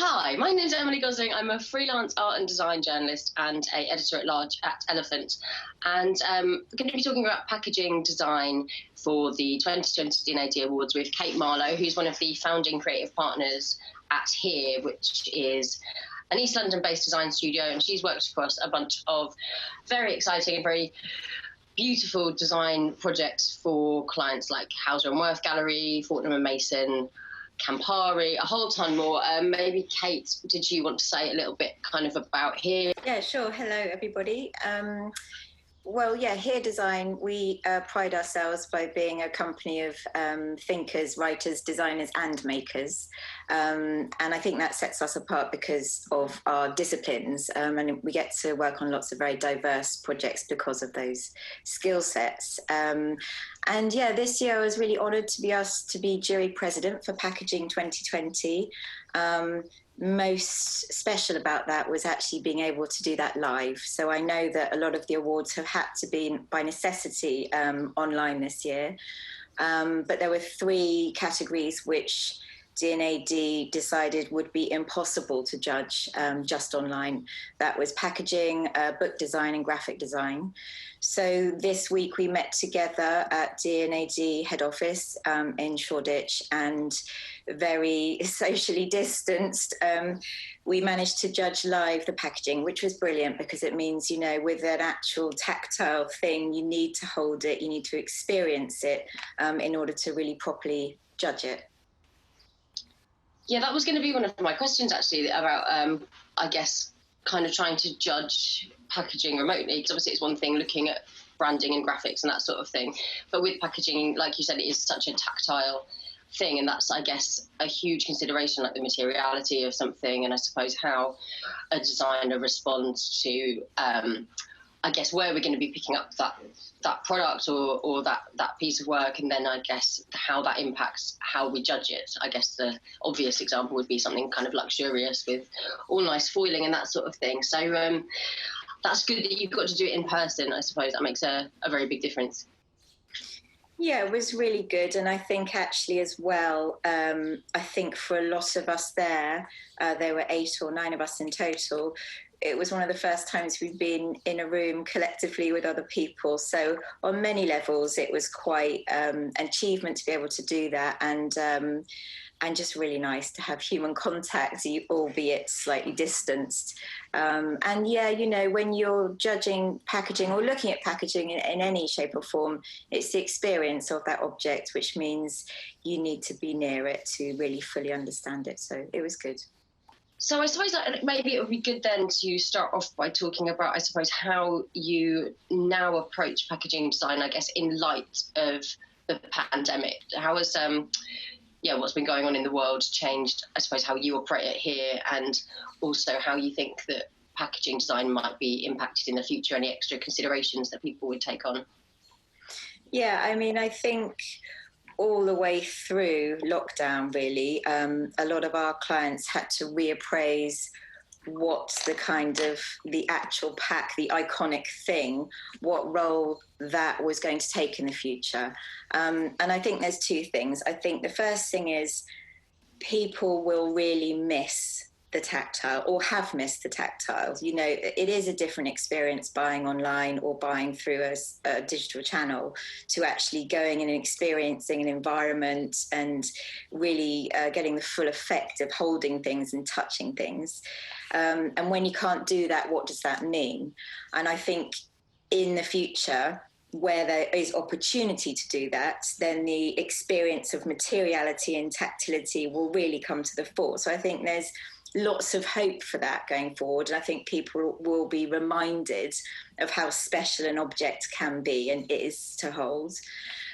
Hi, my name's Emily Gosling. I'm a freelance art and design journalist and a editor-at-large at Elephant. And I'm going to be talking about packaging design for the 2020 D&AD Awards with Kate Marlow, who's one of the founding creative partners at Here, which is an East London-based design studio. And she's worked across a bunch of very exciting and very beautiful design projects for clients like Hauser and Wirth Gallery, Fortnum and Mason, Campari, a whole ton more. Maybe Kate, did you want to say a little bit kind of about Here? Yeah, sure. Hello, everybody. Well, yeah, Here Design, we pride ourselves by being a company of thinkers, writers, designers and makers. And I think that sets us apart because of our disciplines. And we get to work on lots of very diverse projects because of those skill sets. And yeah, this year I was really honoured to be asked to be jury president for Packaging 2020. Most special about that was actually being able to do that live. So I know that a lot of the awards have had to be, by necessity, online this year. But there were 3 categories which D&AD decided would be impossible to judge just online. That was packaging, book design and graphic design. So this week we met together at D&AD head office in Shoreditch, and very socially distanced, we managed to judge live the packaging, which was brilliant because it means, you know, with an actual tactile thing, you need to hold it, you need to experience it in order to really properly judge it. Yeah, that was going to be one of my questions, actually, about, I guess, kind of trying to judge packaging remotely, because obviously it's one thing looking at branding and graphics and that sort of thing. But with packaging, like you said, it is such a tactile thing, and that's, I guess, a huge consideration, like the materiality of something, and I suppose how a designer responds to, I guess, where we're going to be picking up that product or that piece of work, and then I guess how that impacts how we judge it. I guess the obvious example would be something kind of luxurious with all nice foiling and that sort of thing. So that's good that you've got to do it in person. I suppose that makes a very big difference. Yeah, it was really good. And I think actually as well, I think for a lot of us there were 8 or 9 of us in total, it was one of the first times we've been in a room collectively with other people. So on many levels, it was quite an achievement to be able to do that, and just really nice to have human contact, albeit slightly distanced. And yeah, you know, when you're judging packaging or looking at packaging in any shape or form, it's the experience of that object, which means you need to be near it to really fully understand it. So it was good. So I suppose that maybe it would be good then to start off by talking about, I suppose, how you now approach packaging design, I guess, in light of the pandemic. How has, what's been going on in the world changed, I suppose, how you operate it here, and also how you think that packaging design might be impacted in the future, any extra considerations that people would take on? Yeah, I mean, I think all the way through lockdown, really, a lot of our clients had to reappraise what the actual pack, the iconic thing, what role that was going to take in the future. And I think there's 2 things. I think the first thing is people will really miss the tactile, or have missed the tactile. You know, it is a different experience buying online or buying through a digital channel to actually going and experiencing an environment and really getting the full effect of holding things and touching things. And when you can't do that, what does that mean? And I think in the future, where there is opportunity to do that, then the experience of materiality and tactility will really come to the fore. So I think there's lots of hope for that going forward. And I think people will be reminded of how special an object can be and is to hold.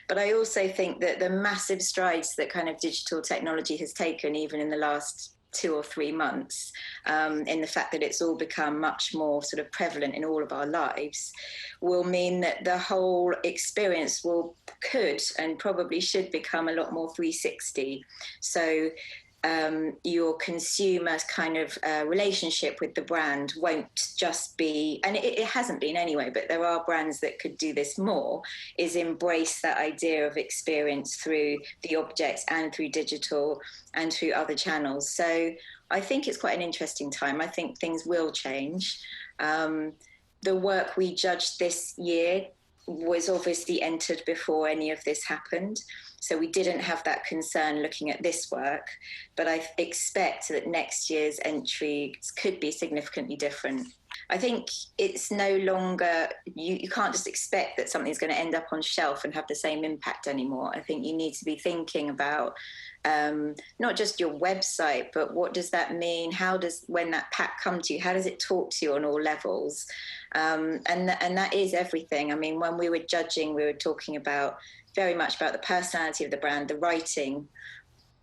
But I also think that the massive strides that kind of digital technology has taken, even in the last 2 or 3 months, in the fact that it's all become much more sort of prevalent in all of our lives, will mean that the whole experience could and probably should become a lot more 360. So your consumer kind of relationship with the brand won't just be, and it hasn't been anyway, but there are brands that could do this more, is embrace that idea of experience through the objects and through digital and through other channels. So I think it's quite an interesting time. I think things will change. The work we judged this year was obviously entered before any of this happened. So we didn't have that concern looking at this work, but I expect that next year's entries could be significantly different. I think it's no longer, you can't just expect that something's going to end up on shelf and have the same impact anymore. I think you need to be thinking about not just your website, but what does that mean? How does, when that pack come to you, how does it talk to you on all levels? And that is everything. I mean, when we were judging, we were talking about very much about the personality of the brand, the writing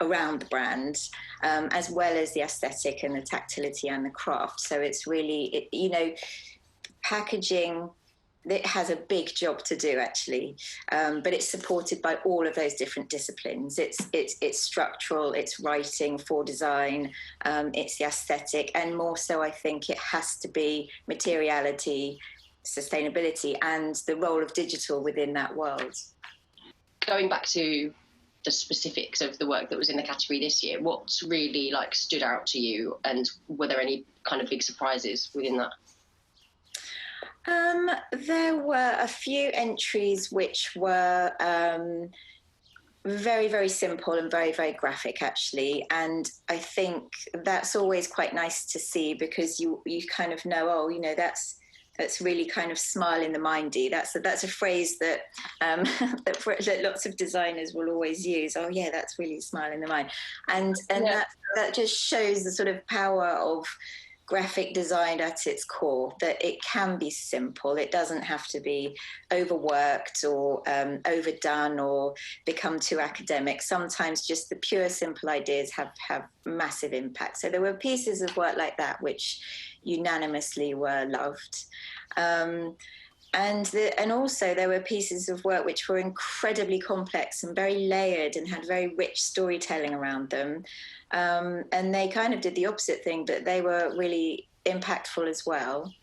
around the brand, as well as the aesthetic and the tactility and the craft. So it's really, packaging, it has a big job to do actually, but it's supported by all of those different disciplines. It's structural, it's writing for design, it's the aesthetic, and more so I think it has to be materiality, sustainability, and the role of digital within that world. Going back to the specifics of the work that was in the category this year, what really stood out to you, and were there any kind of big surprises within that? There were a few entries which were very, very simple and very, very graphic, actually. And I think that's always quite nice to see, because you kind of know, that's really kind of smile in the mindy. That's a phrase that that lots of designers will always use. Oh yeah, that's really smile in the mind, and yeah. that just shows the sort of power of graphic design at its core, that it can be simple. It doesn't have to be overworked or overdone or become too academic. Sometimes just the pure simple ideas have massive impact. So there were pieces of work like that which unanimously were loved. And also there were pieces of work which were incredibly complex and very layered and had very rich storytelling around them. And they kind of did the opposite thing, but they were really impactful as well.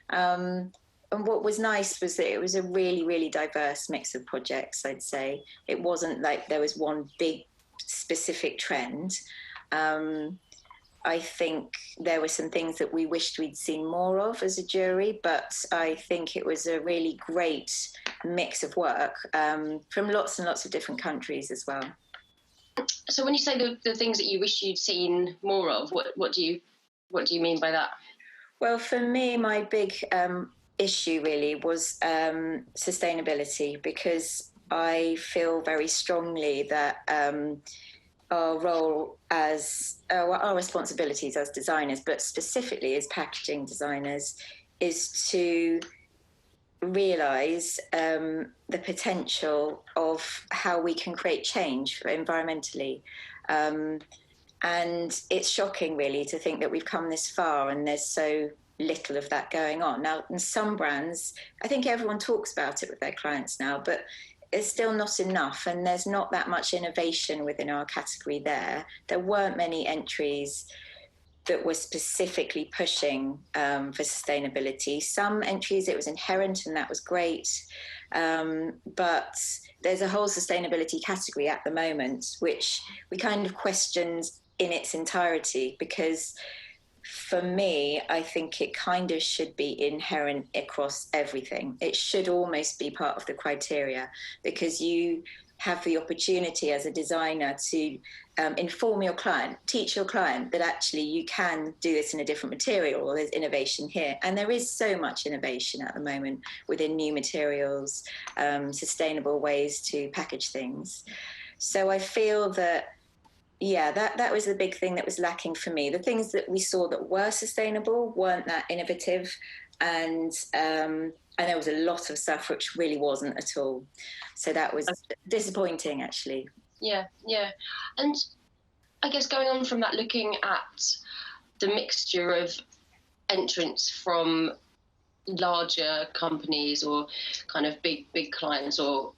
And what was nice was that it was a really, really diverse mix of projects, I'd say. It wasn't like there was one big specific trend. I think there were some things that we wished we'd seen more of as a jury, but I think it was a really great mix of work from lots and lots of different countries as well. So when you say the things that you wish you'd seen more of, what do you mean by that? Well, for me, my big issue really was sustainability, because I feel very strongly that our role as our responsibilities as designers, but specifically as packaging designers, is to realise the potential of how we can create change environmentally. And it's shocking, really, to think that we've come this far and there's so little of that going on. Now, in some brands, I think everyone talks about it with their clients now, but it's still not enough, and there's not that much innovation within our category there. There weren't many entries that were specifically pushing for sustainability. Some entries, it was inherent, and that was great. But there's a whole sustainability category at the moment, which we kind of questioned in its entirety, because for me, I think it kind of should be inherent across everything. It should almost be part of the criteria, because you have the opportunity as a designer to inform your client, teach your client that actually you can do this in a different material, or there's innovation here. And there is so much innovation at the moment within new materials, sustainable ways to package things. So I feel that, yeah, that was the big thing that was lacking for me. The things that we saw that were sustainable weren't that innovative, and there was a lot of stuff which really wasn't at all. So that was disappointing, actually. Yeah. And I guess going on from that, looking at the mixture of entrants from larger companies or kind of big clients, or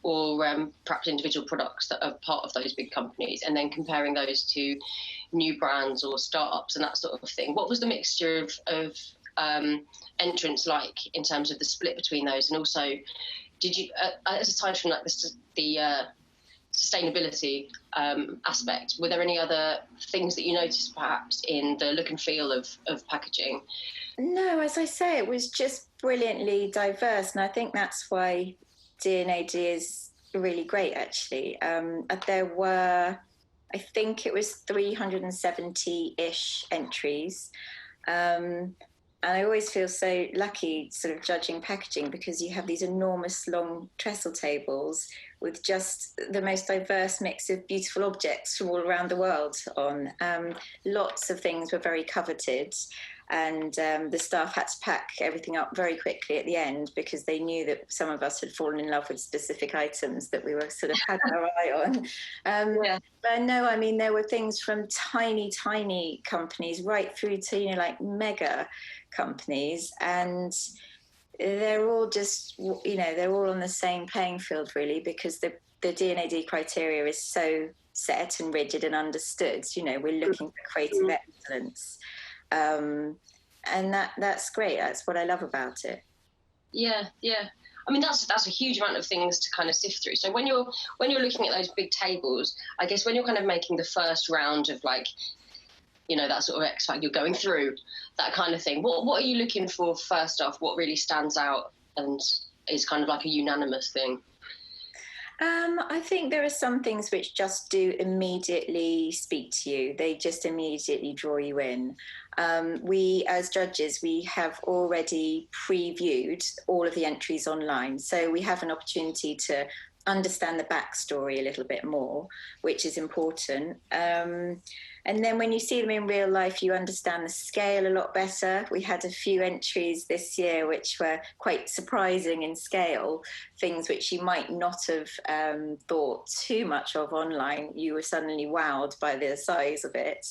perhaps individual products that are part of those big companies, and then comparing those to new brands or startups and that sort of thing. What was the mixture of entrants like in terms of the split between those? And also, did you, aside from like the sustainability aspect, were there any other things that you noticed perhaps in the look and feel of packaging? No, as I say, it was just brilliantly diverse, and I think that's why D&AD is really great, actually. There were, I think it was 370-ish entries. And I always feel so lucky sort of judging packaging, because you have these enormous long trestle tables with just the most diverse mix of beautiful objects from all around the world on. Lots of things were very coveted, and the staff had to pack everything up very quickly at the end, because they knew that some of us had fallen in love with specific items that we were sort of had our eye on. Yeah. But no, I mean, there were things from tiny companies right through to, like mega companies, and they're all just, they're all on the same playing field, really, because the D&AD criteria is so set and rigid and understood. We're looking for creative excellence. And that's great. That's what I love about it. Yeah. I mean, that's a huge amount of things to kind of sift through. So when you're looking at those big tables, I guess when you're kind of making the first round of, like, that sort of X factor, you're going through that kind of thing. What are you looking for first off? What really stands out and is kind of like a unanimous thing? I think there are some things which just do immediately speak to you. They just immediately draw you in. We, as judges, we have already previewed all of the entries online. So we have an opportunity to understand the backstory a little bit more, which is important. And then when you see them in real life, you understand the scale a lot better. We had a few entries this year which were quite surprising in scale, things which you might not have thought too much of online. You were suddenly wowed by the size of it.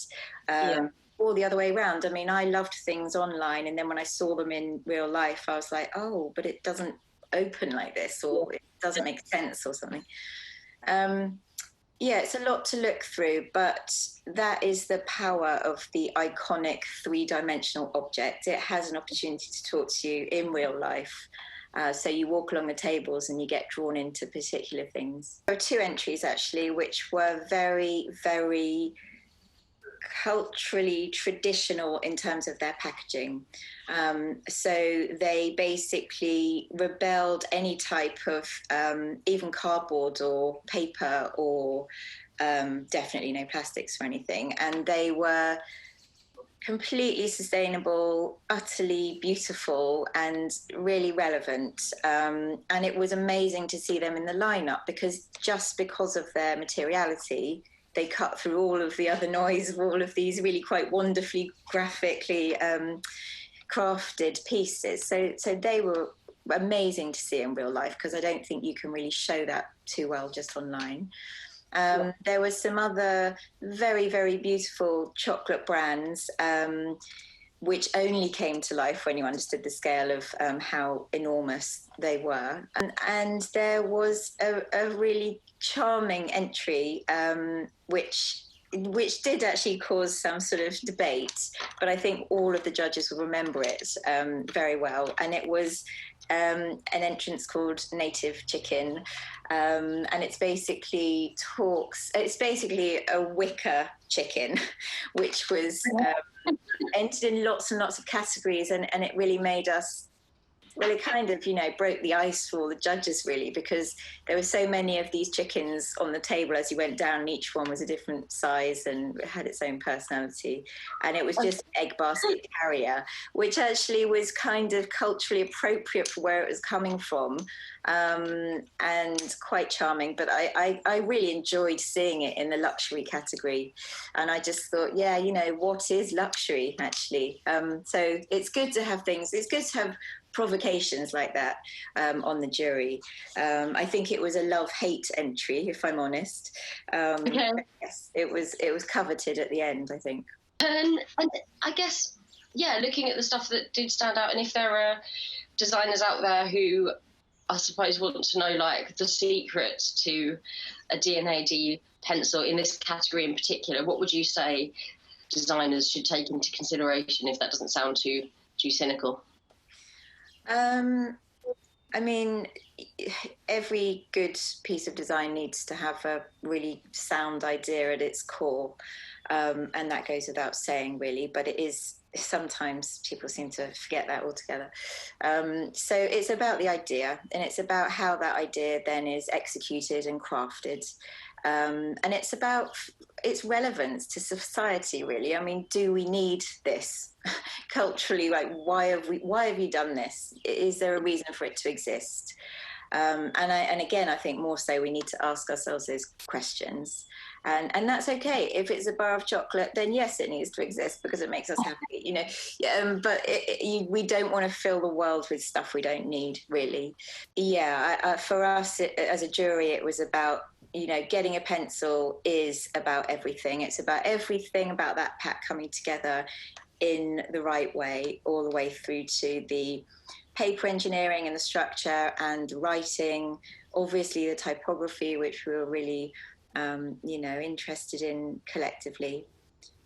Or the other way around. I mean, I loved things online, and then when I saw them in real life, I was like, oh, but it doesn't open like this, or it doesn't make sense, or something. It's a lot to look through, but that is the power of the iconic three-dimensional object. It has an opportunity to talk to you in real life. So you walk along the tables and you get drawn into particular things. There are two entries, actually, which were very, very culturally traditional in terms of their packaging. So they basically rebelled any type of even cardboard or paper, or definitely no plastics or anything. And they were completely sustainable, utterly beautiful, and really relevant. And it was amazing to see them in the lineup, because of their materiality, they cut through all of the other noise of all of these really quite wonderfully graphically crafted pieces. So they were amazing to see in real life, because I don't think you can really show that too well just online. There were some other very, very beautiful chocolate brands, which only came to life when you understood the scale of how enormous they were. And there was a really charming entry, which did actually cause some sort of debate, but I think all of the judges will remember it very well. And it was an entrance called Native Chicken, and it's basically a wicker chicken, which was entered in lots and lots of categories, and it really made us, well, it kind of, broke the ice for all the judges, really, because there were so many of these chickens on the table as you went down, and each one was a different size and had its own personality. And it was just an egg basket carrier, which actually was kind of culturally appropriate for where it was coming from, and quite charming. But I really enjoyed seeing it in the luxury category. And I just thought, what is luxury, actually? So it's good to have things, it's good to have provocations like that on the jury. I think it was a love-hate entry, if I'm honest. Okay. Yes, it was coveted at the end, I think. And I guess yeah, looking at the stuff that did stand out, and if there are designers out there who I suppose want to know like the secret to a D&AD pencil in this category in particular, what would you say designers should take into consideration, if that doesn't sound too cynical? I mean, every good piece of design needs to have a really sound idea at its core. And that goes without saying, really, but it is sometimes people seem to forget that altogether. So it's about the idea, and it's about how that idea then is executed and crafted. And it's about its relevance to society, really. I mean, do we need this culturally? Like, why have you done this? Is there a reason for it to exist? And again, I think more so we need to ask ourselves those questions. And that's okay. If it's a bar of chocolate, then yes, it needs to exist because it makes us happy, you know. But we don't want to fill the world with stuff we don't need, really. Yeah, for us as a jury, it was about, you know, getting a pencil is about everything. It's about everything about that pack coming together in the right way, all the way through to the paper engineering and the structure and writing, obviously the typography, which we were really, interested in collectively.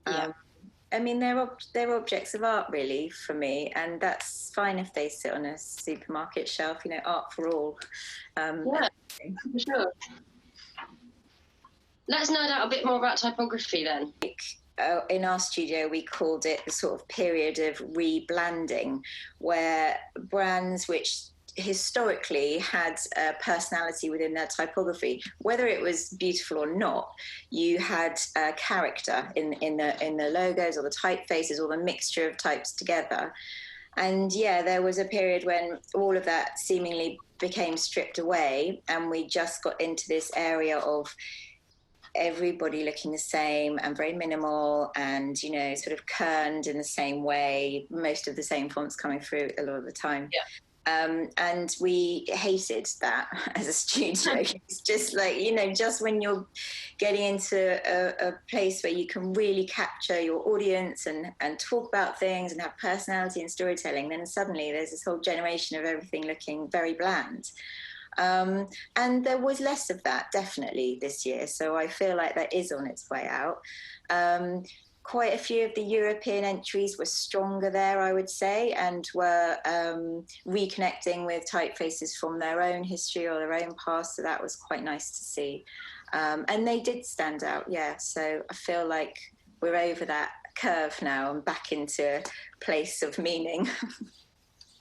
Yeah. I mean, they're objects of art, really, for me, and that's fine if they sit on a supermarket shelf. You know, art for all. Yeah, for sure. Let's nerd out a bit more about typography then. In our studio, we called it the sort of period of reblanding, where brands which historically had a personality within their typography, whether it was beautiful or not, you had a character in the logos or the typefaces or the mixture of types together. And yeah, there was a period when all of that seemingly became stripped away, and we just got into this area of everybody looking the same and very minimal and, you know, sort of kerned in the same way, most of the same fonts coming through a lot of the time. Yeah. And we hated that as a studio. It's just like, you know, just when you're getting into a place where you can really capture your audience and talk about things and have personality and storytelling, then suddenly there's this whole generation of everything looking very bland. And there was less of that, definitely, this year. So I feel like that is on its way out. Quite a few of the European entries were stronger there, I would say, and were reconnecting with typefaces from their own history or their own past. So that was quite nice to see. And they did stand out, yeah. So I feel like we're over that curve now and back into a place of meaning.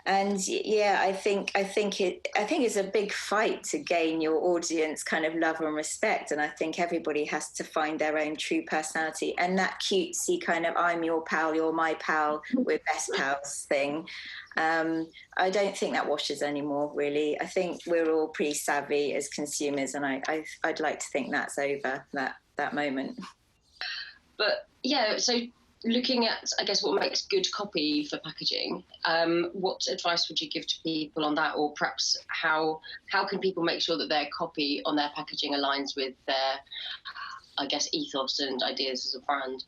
And yeah, I think it's a big fight to gain your audience kind of love and respect. And I think everybody has to find their own true personality. And that cutesy kind of "I'm your pal, you're my pal, we're best pals" thing, I don't think that washes anymore, really. I think we're all pretty savvy as consumers, and I'd like to think that's over, that moment. But yeah, so looking at, I guess, what makes good copy for packaging, what advice would you give to people on that? Or perhaps how can people make sure that their copy on their packaging aligns with their, I guess, ethos and ideas as a brand?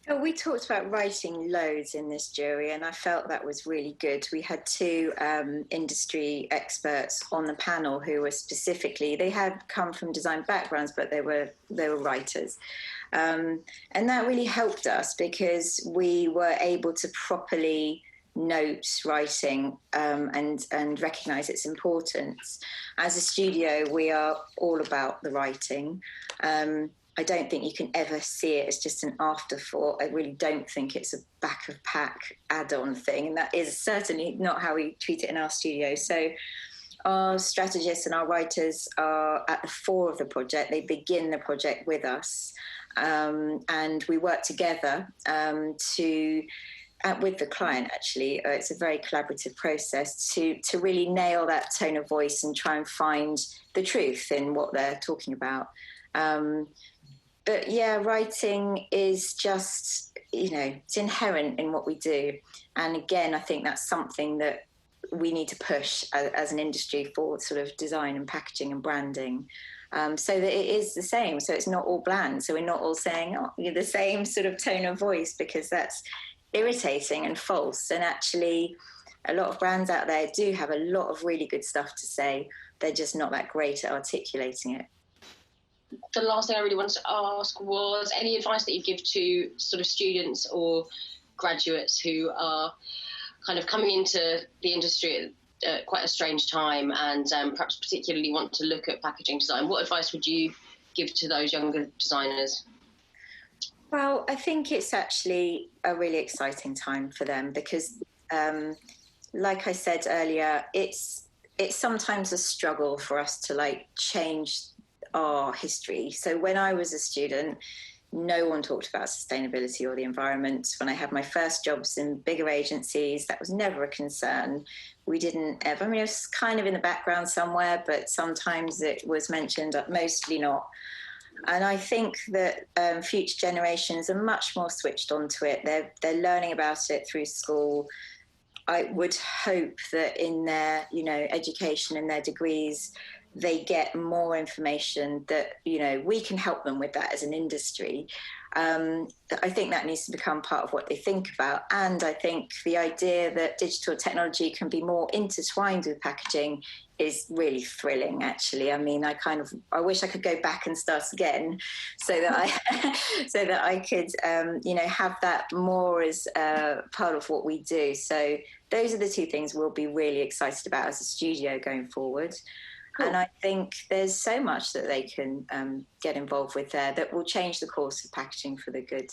Well, we talked about writing loads in this jury, and I felt that was really good. We had two industry experts on the panel who were specifically, they had come from design backgrounds, but they were writers. And that really helped us because we were able to properly note writing and recognise its importance. As a studio, we are all about the writing. I don't think you can ever see it as just an afterthought. I really don't think it's a back of pack add-on thing. And that is certainly not how we treat it in our studio. So our strategists and our writers are at the fore of the project. They begin the project with us. And we work together with the client, actually. It's a very collaborative process to really nail that tone of voice and try and find the truth in what they're talking about. But yeah, writing is just, you know, it's inherent in what we do. And again, I think that's something that we need to push as an industry for sort of design and packaging and branding. So that it is the same. So it's not all bland. So we're not all saying, oh, you're the same sort of tone of voice, because that's irritating and false. And actually, a lot of brands out there do have a lot of really good stuff to say. They're just not that great at articulating it. The last thing I really wanted to ask was any advice that you give to sort of students or graduates who are kind of coming into the industry at quite a strange time and perhaps particularly want to look at packaging design. What advice would you give to those younger designers? Well, I think it's actually a really exciting time for them because, like I said earlier, it's sometimes a struggle for us to like change our history. So when I was a student, no one talked about sustainability or the environment. When I had my first jobs in bigger agencies, that was never a concern. We didn't ever, I mean, it was kind of in the background somewhere, but sometimes it was mentioned, mostly not. And I think that future generations are much more switched onto it. They're learning about it through school. I would hope that in their, education and their degrees, they get more information that, we can help them with that as an industry. I think that needs to become part of what they think about. And I think the idea that digital technology can be more intertwined with packaging is really thrilling, actually. I mean, I wish I could go back and start again so that I could, have that more as part of what we do. So those are the two things we'll be really excited about as a studio going forward. Cool. And I think there's so much that they can get involved with there that will change the course of packaging for the good.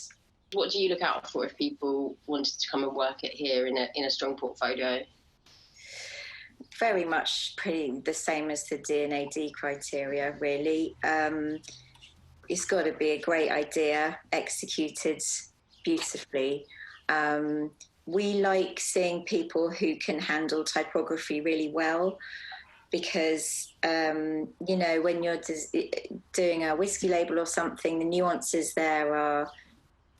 What do you look out for if people wanted to come and work it here in a strong portfolio? Very much pretty the same as the D&AD criteria, really. It's got to be a great idea, executed beautifully. We like seeing people who can handle typography really well because, when you're doing a whiskey label or something, the nuances there are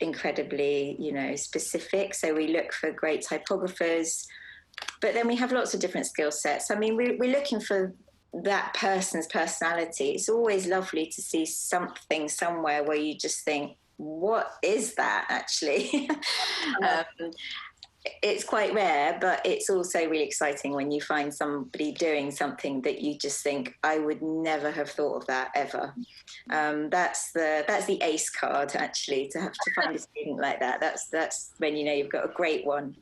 incredibly, specific. So we look for great typographers. But then we have lots of different skill sets. I mean, we're looking for that person's personality. It's always lovely to see something somewhere where you just think, what is that actually? It's quite rare, but it's also really exciting when you find somebody doing something that you just think, I would never have thought of that ever. That's the ace card, actually, to have to find a student like that. That's when you've got a great one.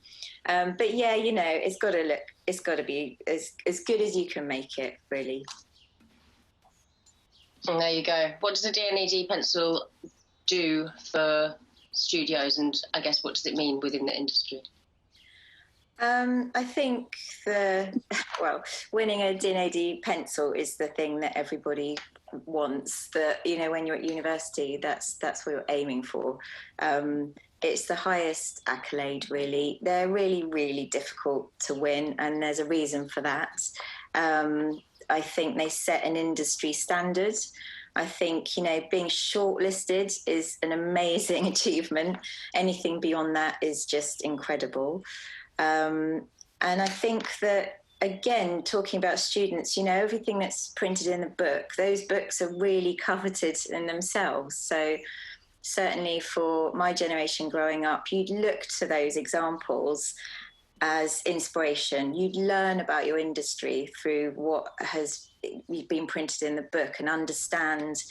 But yeah, it's got to be as good as you can make it, really. And there you go. What does a D&AD pencil do for studios, and I guess what does it mean within the industry? I think winning a D&AD pencil is the thing that everybody wants. That when you're at university, that's what you're aiming for. It's the highest accolade, really. They're really, really difficult to win, and there's a reason for that. I think they set an industry standard. I think, being shortlisted is an amazing achievement. Anything beyond that is just incredible. And I think that, again, talking about students, everything that's printed in the book, those books are really coveted in themselves. So certainly for my generation growing up, you'd look to those examples as inspiration. You'd learn about your industry through what has been printed in the book and understand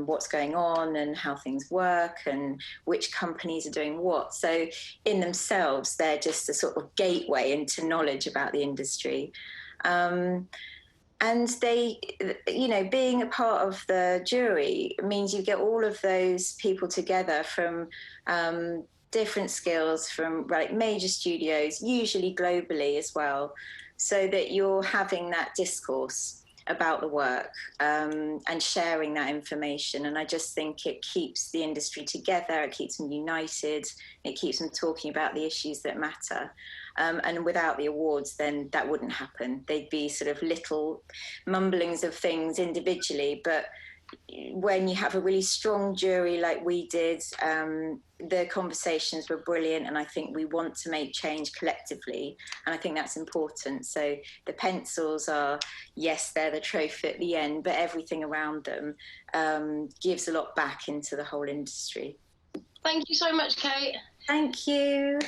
what's going on and how things work and which companies are doing what. So in themselves, they're just a sort of gateway into knowledge about the industry. And they, being a part of the jury means you get all of those people together from different skills from major studios, usually globally as well, so that you're having that discourse about the work and sharing that information. And I just think it keeps the industry together, it keeps them united, it keeps them talking about the issues that matter. And without the awards, then that wouldn't happen. They'd be sort of little mumblings of things individually, but when you have a really strong jury like we did, the conversations were brilliant, and I think we want to make change collectively, and I think that's important. So the pencils are, yes, they're the trophy at the end, but everything around them gives a lot back into the whole industry. Thank you so much, Kate. Thank you.